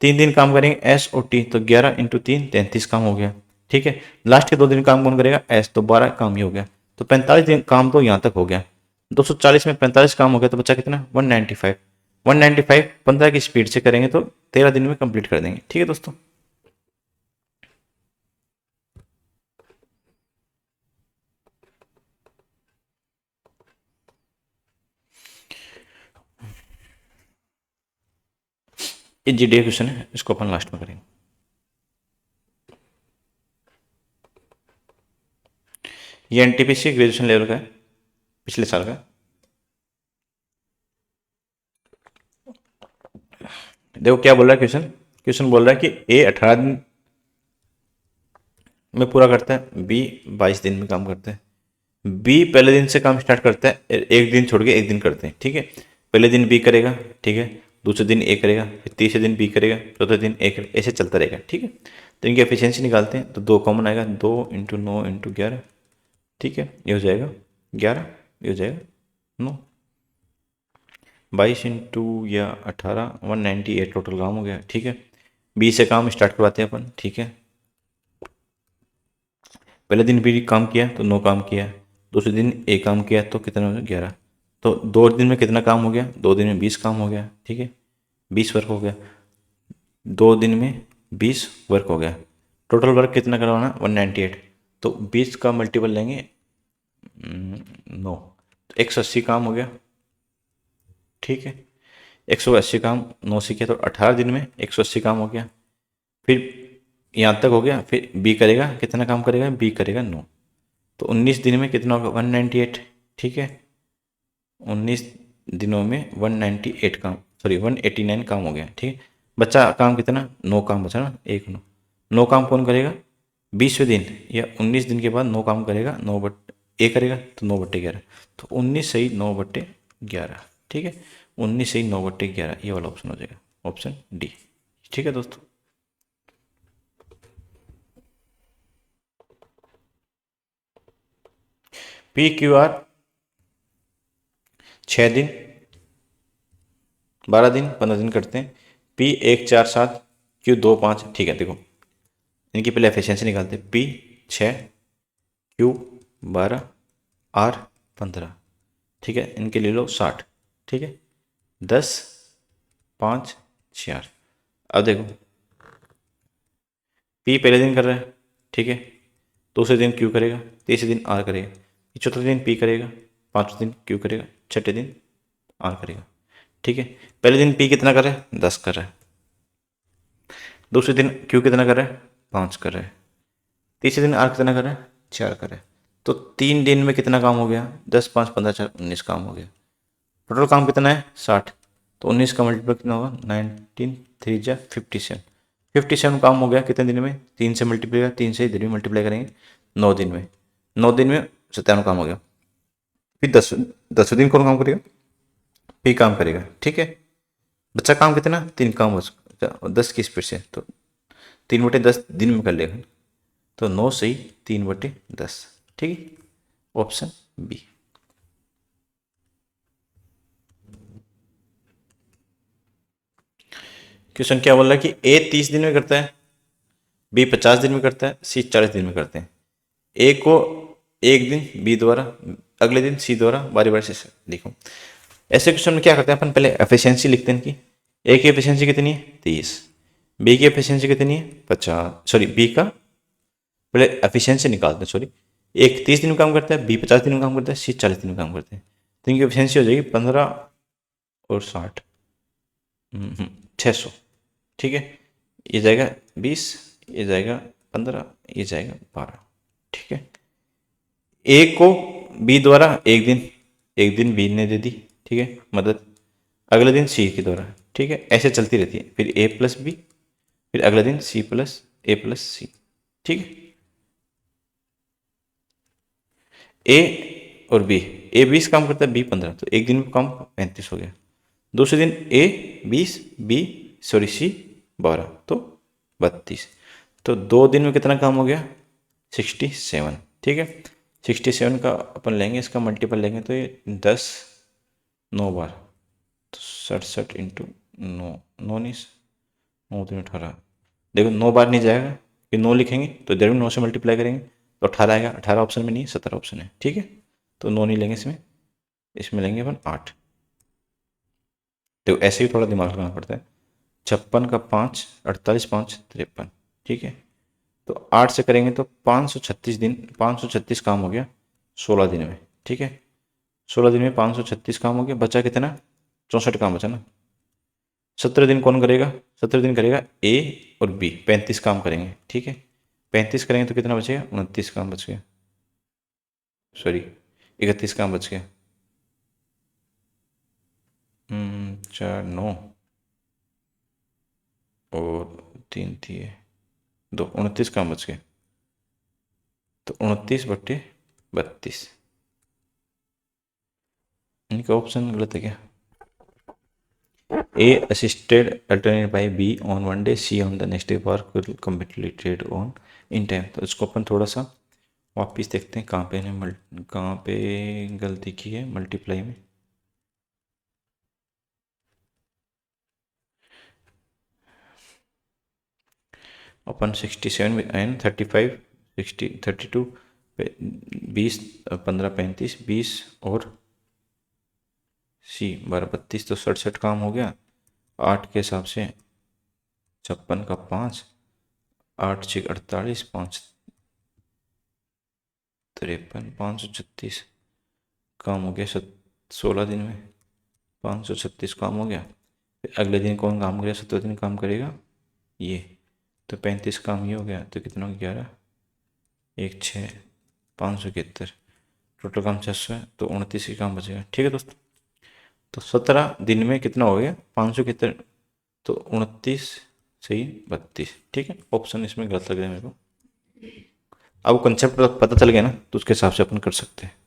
3 दिन काम करेंगे एस और टी, तो 11 इंटू 3 33 काम हो गया, ठीक है। लास्ट के 2 दिन काम कौन करेगा, एस, तो 12 काम ही हो गया, तो 45 दिन काम तो यहाँ तक हो गया। 240 में 45 काम हो गया, तो बच्चा कितना, 195, 195 15 की स्पीड से करेंगे तो 13 दिन में कंप्लीट कर देंगे, ठीक है दोस्तों। ये जीडीए क्वेश्चन है, इसको अपन लास्ट में करेंगे। ये एनटीपीसी ग्रेजुएशन लेवल का है, पिछले साल का। देखो क्या बोल रहा है क्वेश्चन, क्वेश्चन बोल रहा है कि ए 18 दिन में पूरा करता है, बी 22 दिन में काम करता है। बी पहले दिन से काम स्टार्ट करता है, एक दिन छोड़ के एक दिन करते हैं, ठीक है। पहले दिन बी करेगा, ठीक है, दूसरे दिन ए करेगा, फिर तीसरे दिन बी करेगा, चौथे दिन ए करेगा, ऐसे चलता रहेगा, ठीक है। तो इनकी एफिशिएंसी निकालते हैं, तो 2 कॉमन आएगा, 2 इंटू 9 इंटू 11, ठीक है, ये हो जाएगा 11, ये हो जाएगा 9, 22 इंटू या 18, 198 टोटल काम हो गया, ठीक है। बी से काम स्टार्ट करवाते हैं अपन, ठीक है। पहले दिन बी काम किया तो 9 काम किया, दूसरे दिन ए काम किया तो कितना हो गया, 11, तो 2 दिन में कितना काम हो गया, 2 दिन में 20 काम हो गया, ठीक है, 20 वर्क हो गया, 2 दिन में 20 वर्क हो गया। टोटल वर्क कितना करवाना, 198, तो 20 का मल्टीपल लेंगे 9, तो 180 काम हो गया, ठीक है। 180 काम 9 से किया तो 18 दिन में 180 काम हो गया। फिर यहाँ तक हो गया, फिर बी करेगा, कितना काम करेगा, बी करेगा 9, तो 19 दिन में कितना होगा, 198, ठीक है। 19 दिनों में 198 काम, सॉरी 189 काम हो गया, ठीक है। बच्चा काम कितना, 9 काम बचा ना, 1 9, 9 काम कौन करेगा, 20वें दिन या 19 दिन के बाद 9 काम करेगा, 9 बट ए करेगा, तो 9/11, तो 19 सही 9/11, ठीक है। 19 सही 9/11, ये वाला ऑप्शन हो जाएगा, ऑप्शन डी, ठीक है दोस्तों। पी क्यू आर 6 दिन, 12 दिन, 15 दिन करते हैं। P 1 4 7, Q 2 5। ठीक है, देखो इनकी पहले एफिशिएंसी निकालते हैं। P 6, Q 12, R 15। ठीक है, इनके ले लो 60। ठीक है, 10 5 4। अब देखो पी पहले दिन कर रहा है, ठीक है, दूसरे दिन क्यू करेगा, तीसरे दिन आर करेगा, चौथे दिन पी करेगा, पांचवें दिन क्यू करेगा, छठे दिन आर करेगा। ठीक है, पहले दिन पी कितना कर रहा है? 10 कर रहा है। दूसरे दिन क्यू कितना कर रहा है? 5 कर रहा है। तीसरे दिन आर कितना कर रहा है? 4 कर रहा है। तो 3 दिन में कितना काम हो गया? 10 5 15 4 19 काम हो गया। टोटल काम कितना है? 60। तो 19 का मल्टीपल कितना होगा? 19 3 जा 57। 57 काम हो गया कितने दिन में? 3 से मल्टीप्लाई, 3 से इधर भी मल्टीप्लाई करेंगे, 9 दिन में। 9 दिन में 57 काम हो गया। फिर 10वें दिन कौन काम करेगा? पी काम करेगा। ठीक है, बच्चा काम कितना? 3 काम बस। 10 की स्पीड से तो 3/10 दिन में कर लेगा। तो 9 सही 3/10। ठीक है, ऑप्शन बी। क्वेश्चन क्या बोल रहा है कि ए 30 दिन में करता है, बी 50 दिन में करता है, सी 40 दिन में करते हैं। ए को एक दिन बी द्वारा, अगले दिन सी द्वारा बारी बारी से लिखो। ऐसे क्वेश्चन में क्या करते हैं अपन? पहले एफिशिएंसी लिखते हैं इनकी। ए की एफिशिएंसी कितनी है? 30। बी की एफिशिएंसी कितनी है? 50। सॉरी, बी का पहले एफिशिएंसी निकालते हैं। सॉरी, एक 30 दिन में काम करता है, बी 50 दिन में काम करता है, सी 40 दिन में काम करते हैं। तो इनकी एफिशिएंसी हो जाएगी 15 और 60, 600। ठीक है, ये जाएगा 20, ये जाएगा 15, ये जाएगा 12। ठीक है, ए को बी द्वारा एक दिन बी ने दे दी, ठीक है, मदद। अगले दिन सी के द्वारा, ठीक है, ऐसे चलती रहती है। फिर ए प्लस बी, फिर अगले दिन सी प्लस ए प्लस सी। ठीक है, ए और बी, ए 20 काम करता है, बी 15, तो एक दिन में काम 35 हो गया। दूसरे दिन ए 20, बी सॉरी सी 12, तो 32। तो 2 दिन में कितना काम हो गया? 67। ठीक है, 67 का अपन लेंगे, इसका मल्टीपल लेंगे तो ये 10 9 बार, तो 67 इंटू 9, 9 देखो 9 बार नहीं जाएगा, फिर 9 लिखेंगे तो इधर भी 9 से मल्टीप्लाई करेंगे तो 18 आएगा। 18 ऑप्शन में नहीं, 17 ऑप्शन है। ठीक है, तो 9 नहीं लेंगे इसमें, इसमें लेंगे अपन 8। तो ऐसे ही थोड़ा दिमाग लगाना पड़ता है। 56 का 5, 48 5 53। ठीक है, तो 8 से करेंगे तो 536 दिन, 536 काम हो गया 16 दिन में। ठीक है, 16 दिन में 536 काम हो गया, बचा कितना? 64 काम बचा ना। 17 दिन कौन करेगा? 17 दिन करेगा ए और बी, 35 काम करेंगे। ठीक है, 35 करेंगे तो कितना बचेगा? 29 काम बच गया, सॉरी 31 काम बच गया। 4 9 और 3 थी, 2 29 काम बच गए। तो 29/32। इनका ऑप्शन गलत है क्या? A assisted alternate by B on one day, C on the next day, work will completed on in time. तो इसको अपन थोड़ा सा वापिस देखते हैं कहाँ पे कहाँ पे गलती की है मल्टीप्लाई में। अपन 67 में आए ना, 35 60 32 20 15 35 20 और सी 12 32, तो 67 काम हो गया। 8 के हिसाब से 56 का 5, 8 6 48, 5 53, 536 काम हो गया 16 दिन में। 536 काम हो गया। फिर अगले दिन कौन काम करेगा? 17 दिन काम करेगा ये, तो 35 काम ये हो गया, तो कितना हो गया? 11 1 6 571। टोटल काम 600 है, तो 29 ही काम बचेगा। ठीक है दोस्तों, तो 17 दिन में कितना हो गया? 571, तो 29 सही 32। ठीक है, ऑप्शन इसमें गलत लग रहा है मेरे को। अब कंसेप्ट पता चल गया ना, तो उसके हिसाब से अपन कर सकते हैं।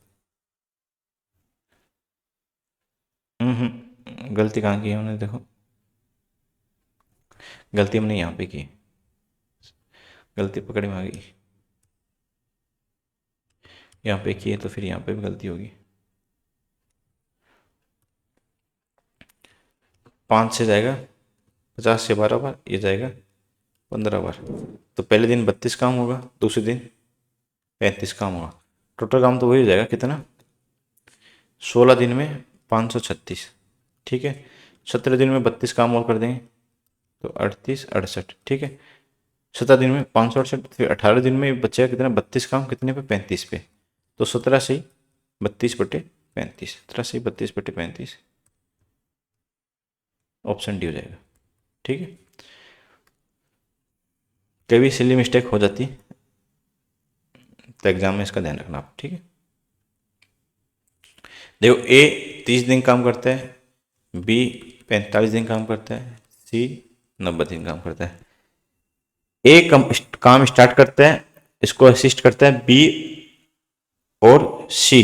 गलती कहाँ की है हमने? देखो गलती हमने यहाँ पे की, गलती पकड़ में आ गई। यहाँ पे किए तो फिर यहाँ पे भी गलती होगी। 5 से जाएगा 50 से 12 बार, ये जाएगा 15 बार। तो पहले दिन 32 काम होगा, दूसरे दिन 35 काम होगा। टोटल काम तो वही हो जाएगा कितना, 16 दिन में 536। ठीक है, 17 दिन में 32 काम और कर देंगे तो 38 68। ठीक है, 17 दिन में 568, फिर 18 दिन में बचेगा कितना, 32 काम कितने पे, 35 पे। तो 17 से 32/35, 17 से 32/35, ऑप्शन डी हो जाएगा। ठीक है, कभी सिली मिस्टेक हो जाती तो एग्जाम में इसका ध्यान रखना आप। ठीक है, देखो ए 30 दिन काम करता है, बी 45 दिन काम करता है, सी 90 दिन काम करता है। ए काम स्टार्ट करता है, इसको असिस्ट करता है बी और सी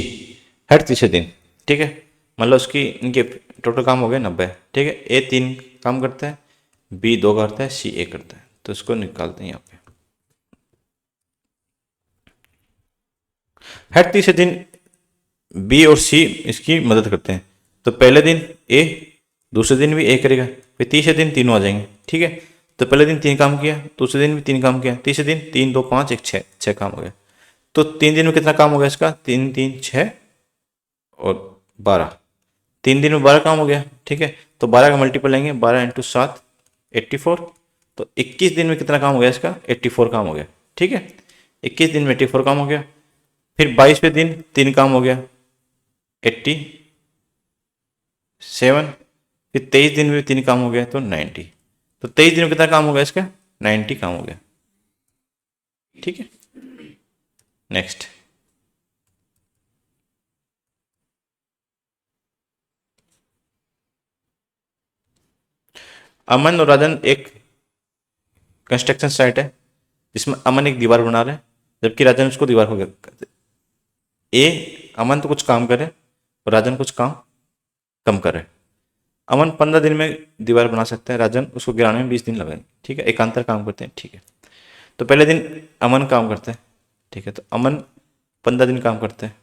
हर तीसरे दिन। ठीक है, मतलब उसकी इनके टोटल काम हो गए 90। ठीक है, ए 3 काम करता है, बी 2 करता है, सी 1 करता है। तो इसको निकालते हैं यहाँ पे। हर तीसरे दिन बी और सी इसकी मदद करते हैं। तो पहले दिन ए, दूसरे दिन भी ए करेगा, फिर तीसरे दिन तीनों आ जाएंगे। ठीक है, तो पहले दिन 3 काम किया, दूसरे दिन भी 3 काम किया, तीसरे दिन 3 2 5 1 6 काम हो गया। तो 3 दिन में कितना काम हो गया इसका, 3 3 6 और 12, 3 दिन में 12 काम हो गया। ठीक है, तो 12 का मल्टीपल लेंगे, 12 × 7 84। तो 21 दिन में कितना काम हो गया इसका, 84 काम हो गया। ठीक है, 21 दिन में 84 काम हो गया। फिर 22वें दिन 3 काम हो गया, 87। फिर 23 दिन में 3 काम हो गया तो 90। तो 23 दिन में कितना काम हो गया इसका, 90 काम हो गया। ठीक है, नेक्स्ट। अमन और राजन एक कंस्ट्रक्शन साइट है जिसमें अमन एक दीवार बना रहा है जबकि राजन उसको दीवार को अमन तो कुछ काम करे और राजन कुछ काम कम करे। अमन 15 दिन में दीवार बना सकता है, राजन उसको गिराने में 20 दिन लगाएंगे। ठीक है, एकांतर काम करते हैं। ठीक है, तो पहले दिन अमन काम करता है। ठीक है, तो अमन 15 दिन काम करता है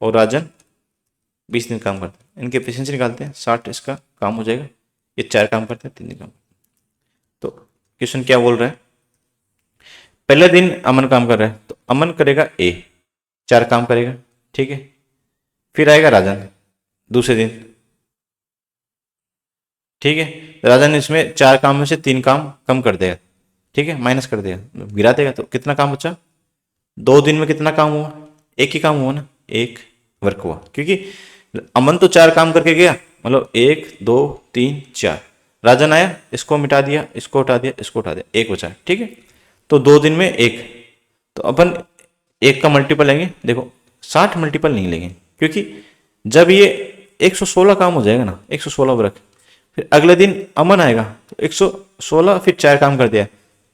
और राजन 20 दिन काम करता है। इनकी एफिशिएंसी निकालते हैं, 60 इसका काम हो जाएगा, ये 4 काम करते हैं, 3 दिन काम। तो क्वेश्चन क्या बोल रहा है, पहले दिन अमन काम कर रहा है तो अमन करेगा ए, 4 काम करेगा। ठीक है, फिर आएगा राजन दूसरे दिन। ठीक है, राजन इसमें 4 काम में से 3 काम कम कर देगा। ठीक है, माइनस कर देगा, गिरा देगा। तो कितना काम बचा, 2 दिन में कितना काम हुआ, एक ही काम हुआ ना, एक वर्क हुआ। क्योंकि अमन तो 4 काम करके गया, मतलब 1 2 3 4। राजन आया, इसको मिटा दिया, इसको हटा दिया, इसको हटा दिया, एक बचा। ठीक है, तो 2 दिन में एक। तो अपन एक का मल्टीपल लेंगे, देखो 60 मल्टीपल नहीं लेंगे क्योंकि जब ये 116 काम हो जाएगा ना, 116 वर्क, फिर अगले दिन अमन आएगा तो 116, फिर 4 काम कर दिया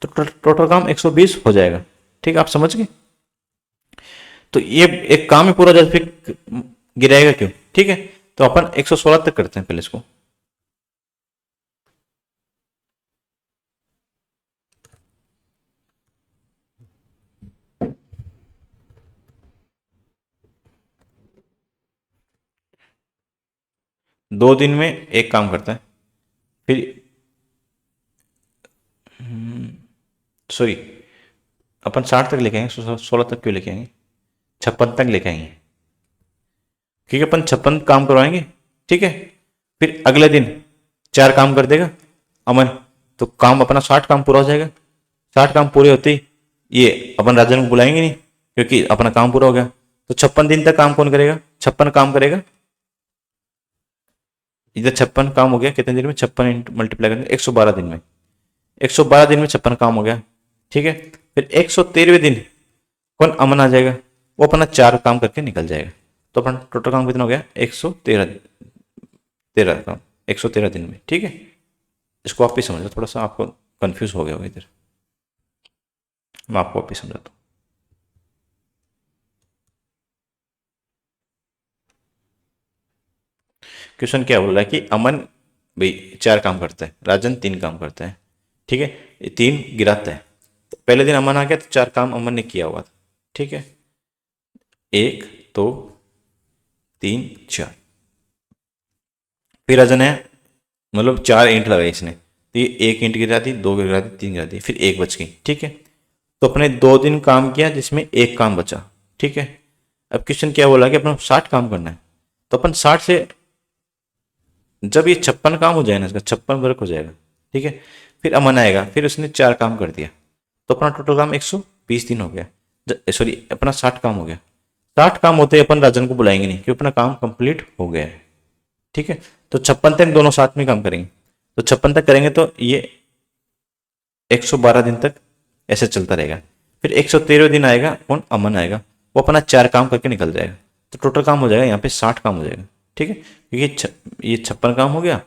तो टोटल काम 120 हो जाएगा। ठीक है, आप समझ गए। तो ये एक काम ही पूरा हो जाए फिर गिराएगा क्यों। ठीक है, तो अपन 116 तक करते हैं पहले इसको। दो दिन में एक काम करता है, फिर सॉरी अपन 60 तक लेके आएंगे, 16 तक क्यों लेके आएंगे, 56 तक लेके आएंगे क्योंकि अपन 56 काम करवाएंगे। ठीक है, फिर अगले दिन 4 काम कर देगा अमन, तो काम अपना 60 काम पूरा हो जाएगा। 60 काम पूरे होते ही ये अपन राजन को बुलाएंगे नहीं क्योंकि अपना काम पूरा हो गया। तो 56 दिन तक काम कौन करेगा, 56 काम करेगा। इधर 56 काम हो गया कितने दिन में, 56 मल्टीप्लाई करेंगे 112 दिन में, 112 दिन में 56 काम हो गया। ठीक है, फिर 113वें दिन कौन, अमन आ जाएगा, वो अपना 4 काम करके निकल जाएगा। तो अपन टोटल काम कितना हो गया, 113 काम 113 दिन में। ठीक है, इसको आप भी समझो, थोड़ा सा आपको कंफ्यूज हो गया होगा इधर, मैं आपको आप भी समझाता हूँ। क्वेश्चन क्या बोल रहा है कि अमन भाई 4 काम करता है, राजन 3 काम करता है। ठीक है, ये 3 गिराता है। तो पहले दिन अमन आ गया तो 4 काम अमन ने किया हुआ था। ठीक है, 1 2 3 4, फिर अजन है मतलब 4 ईंट लगाई इसने, तो ये 1 ईंट गिरा दी, 2 गिरा दी, 3 गिरा दी, फिर 1 बच गई। ठीक है, तो अपने 2 दिन काम किया जिसमें 1 काम बचा। ठीक है, अब क्वेश्चन क्या बोला कि अपना 60 काम करना है, तो अपन 60 से जब ये 56 काम हो जाए ना, इसका 56 वर्क हो जाएगा। ठीक है, फिर अमन आएगा, फिर उसने 4 काम कर दिया, तो अपना टोटल काम 120 दिन हो गया। सॉरी, अपना 60 काम हो गया। 60 काम होते ही अपन राजन को बुलाएंगे नहीं, क्योंकि अपना काम कंप्लीट हो गया है। ठीक है, तो 56 तक दोनों साथ में काम करेंगे, तो 56 तक करेंगे तो ये 112 दिन तक ऐसे चलता रहेगा। फिर 113 दिन आएगा, कौन, अमन आएगा, वो अपना 4 काम करके निकल जाएगा, तो टोटल काम हो जाएगा यहाँ पे 60 काम हो जाएगा। ठीक है, क्योंकि ये 56 काम हो गया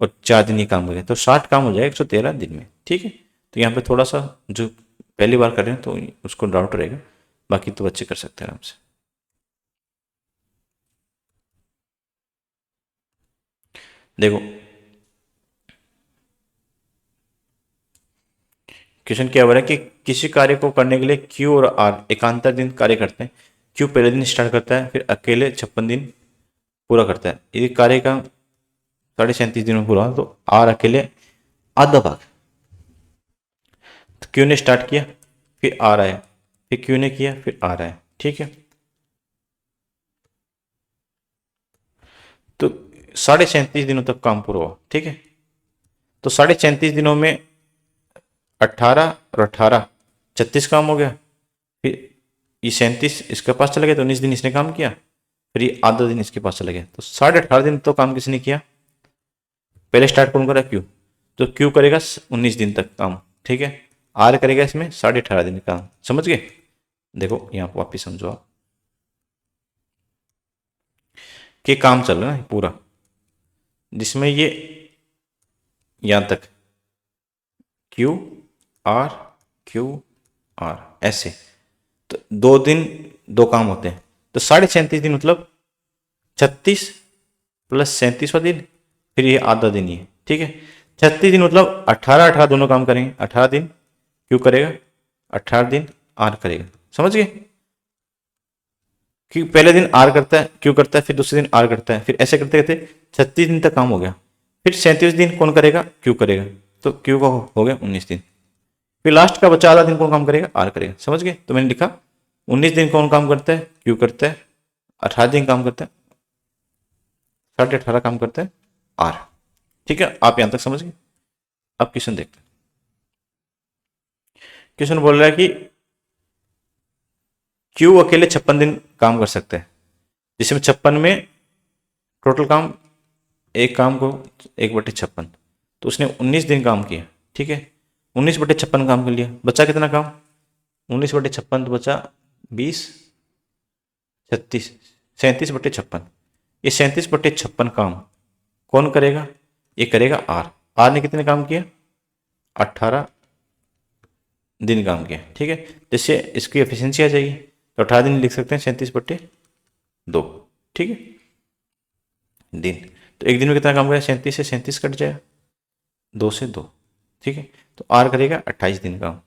और 4 दिन ये काम हो गया, तो 60 काम हो जाएगा 113 दिन में। ठीक है, तो यहाँ पे थोड़ा सा जो पहली बार कर रहे हैं तो उसको डाउट रहेगा, बाकी तो बच्चे कर सकते हैं आराम से। देखो क्वेश्चन क्या हो रहा है कि किसी कार्य को करने के लिए क्यू और आर एकांतर दिन कार्य करते हैं। क्यू पहले दिन स्टार्ट करता है, फिर अकेले 56 दिन पूरा करता है। यदि कार्य का 37.5 दिन में पूरा हो, तो आर अकेले आधा भाग। तो क्यू ने स्टार्ट किया, फिर आर आया, फिर क्यू ने किया, फिर आर आया। ठीक है, तो 37.5 दिनों तक काम पूरा हुआ। ठीक है, तो 37.5 दिनों में 18 और 18 36 काम हो गया, फिर ये 37 इसके पास चला गया, तो 19 दिन इसने काम किया, फिर ये आधा दिन इसके पास चला गया, तो 18.5 दिन तो काम किसने किया, पहले स्टार्ट कौन करा, क्यू, तो क्यू करेगा 19 दिन तक काम। ठीक है, आर करेगा इसमें 18.5 दिन काम। समझ गए? देखो यहाँ पर वापिस समझो आप कि काम चल रहा है पूरा, जिसमें ये यहां तक क्यू आर क्यू आर ऐसे, तो 2 दिन 2 काम होते हैं, तो 37.5 दिन मतलब 36 प्लस 37वां दिन, फिर ये आधा दिन ही है। ठीक है, 36 दिन मतलब 18 18 दोनों काम करेंगे, 18 दिन क्यू करेगा, 18 दिन आर करेगा। समझ गए? क्योंकि पहले दिन आर करता है, क्यू करता है, फिर दूसरे दिन आर करता है, फिर ऐसे करते करते 36 दिन तक काम हो गया। फिर 37 दिन कौन करेगा, क्यू करेगा, तो क्यू का हो गया 19 दिन। फिर लास्ट का बचा आधा दिन कौन काम करेगा, आर करेगा। समझ गए? तो मैंने लिखा 19 दिन कौन काम करता है, क्यू करता है, 18 दिन काम करता है, 18.5 काम करता है आर। ठीक है, आप यहां तक समझ गए? अब क्वेश्चन देखते हैं। क्वेश्चन बोल रहा है कि क्यू अकेले 56 दिन काम कर सकते हैं, जिसमें 56 में टोटल काम, एक काम को 1/56, तो उसने 19 दिन काम किया। ठीक है, 19/56 काम कर लिया, बचा कितना काम, 19/56 तो बचा 20 36 37/56। ये 37/56 काम कौन करेगा, ये करेगा आर। आर ने कितने काम किया, 18 दिन काम किया। ठीक है, जिससे इसकी एफिशिएंसी आ जाएगी, तो 18 दिन लिख सकते हैं 37/2। ठीक है, दिन, तो एक दिन में कितना काम करेगा, 37 से 37 कट जाएगा, 2 से 2। ठीक है, तो आर करेगा 28 दिन काम।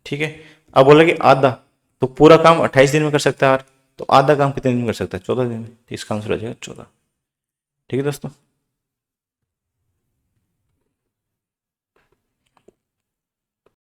ठीक है, अब बोला कि आधा, तो पूरा काम 28 दिन में कर सकता है आर, तो आधा काम कितने दिन में कर सकता है, 14 दिन में। तो इसका आंसर आ जाएगा 14। ठीक है दोस्तों।